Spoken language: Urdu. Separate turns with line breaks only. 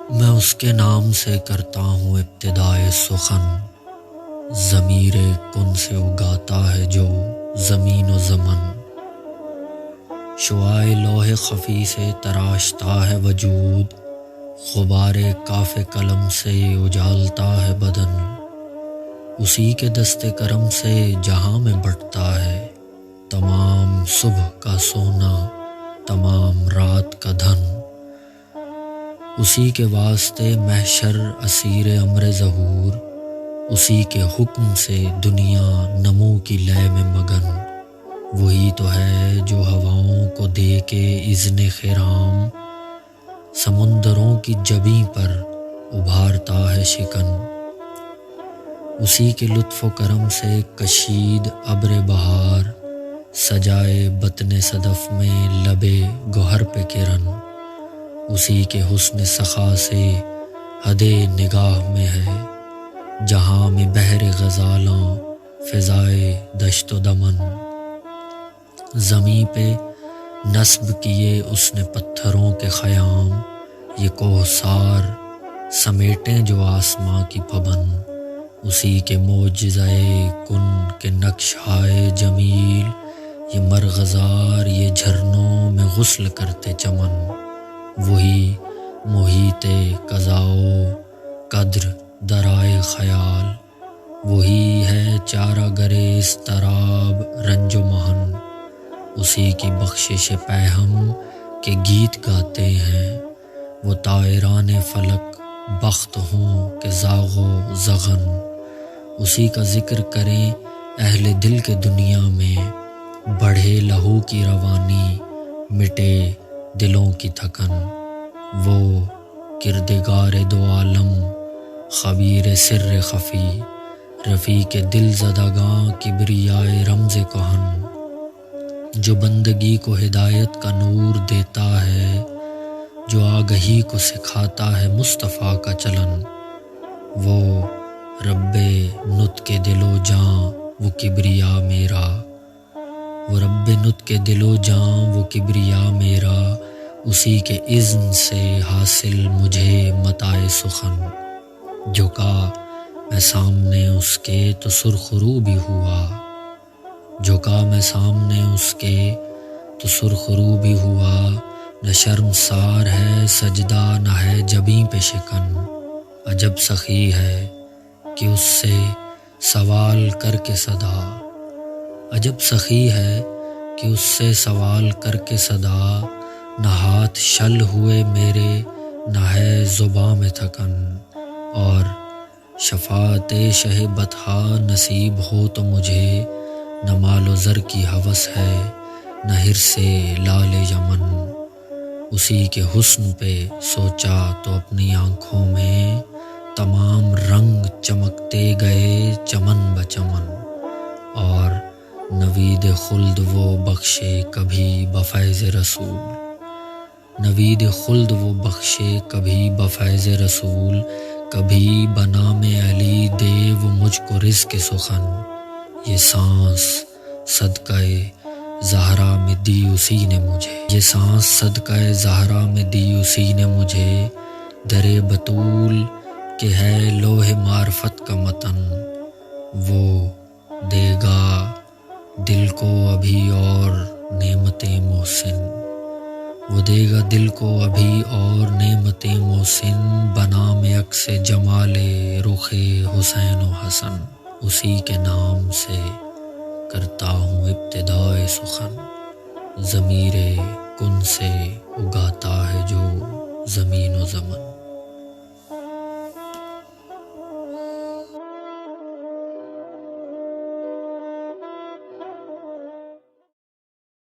میں اس کے نام سے کرتا ہوں ابتدائے سخن، ضمیر کن سے اگاتا ہے جو زمین و زمن، شعاع لوح خفی سے تراشتا ہے وجود، غبار کاف قلم سے اجالتا ہے بدن، اسی کے دست کرم سے جہاں میں بٹتا ہے تمام صبح کا سونا، تمام رات کا دھن، اسی کے واسطے محشر اسیر امر ظہور، اسی کے حکم سے دنیا نمو کی لے میں مگن، وہی تو ہے جو ہواؤں کو دے کے اذن خرام، سمندروں کی جبیں پر ابھارتا ہے شکن، اسی کے لطف و کرم سے کشید ابر بہار، سجائے بطن صدف میں لبے گوہر پہ کرن، اسی کے حسن سخا سے حد نگاہ میں ہے جہاں میں بحر غزالاں فضائے دشت و دمن، زمیں پہ نصب کیے اس نے پتھروں کے خیام، یہ کوہسار سمیٹیں جو آسماں کی پبن، اسی کے معجزۂ کن کے نقش ہائے جمیل، یہ مرغزار یہ جھرنوں میں غسل کرتے چمن، وہی محیط قضاء قدر درائے خیال، وہی ہے چارہ گرے اضطراب رنج و محن، اسی کی بخشش پیہم کے گیت گاتے ہیں وہ طائران فلک بخت ہوں کہ زاغ و زغن، اسی کا ذکر کریں اہل دل کے دنیا میں، بڑھے لہو کی روانی مٹے دلوں کی تھکن، وہ کردگار دو عالم خبیر سر خفی، رفیق دل زدگاں کبریائے رمز کہن، جو بندگی کو ہدایت کا نور دیتا ہے، جو آگہی کو سکھاتا ہے مصطفیٰ کا چلن، وہ رب نطق دل و جاں وہ کبریا میرا، وہ رب نطق دل و جاں وہ کبریا میرا، اسی کے اذن سے حاصل مجھے متاع سخن، جھکا میں سامنے اس کے تو سرخ رو بھی ہوا، جھکا میں سامنے اس کے تو سرخ رو بھی ہوا، نہ شرمسار ہے سجدہ نہ ہے جبیں پہ شکن، عجب سخی ہے کہ اس سے سوال کر کے صدا، عجب سخی ہے کہ اس سے سوال کر کے صدا، نہ ہاتھ شل ہوئے میرے نہ ہے زباں میں تھکن، اور شفاعت شہ بطحا نصیب ہو تو مجھے، نہ مال و زر کی ہوس ہے نہ حرص لال یمن، اسی کے حسن پہ سوچا تو اپنی آنکھوں میں تمام رنگ چمکتے گئے چمن بچمن، اور نوید خلد وہ بخشے کبھی بفیض رسول، نوید خلد وہ بخشے کبھی بفیض رسول، کبھی بنام علی دے وہ مجھ کو رزق سخن، یہ سانس صدقہ زہرا میں دی اسی نے مجھے، یہ سانس صدقہ زہرا میں دی اسی نے مجھے، در بطول کہ ہے لوح معرفت کا متن، وہ دے گا دل کو ابھی اور نعمت محسن، وہ دے گا دل کو ابھی اور نعمت محسن، بنام عکس جمال رخ حسین و حسن، اسی کے نام سے کرتا ہوں ابتدائے سخن، ضمیر کن سے اگاتا ہے جو زمین و زمن۔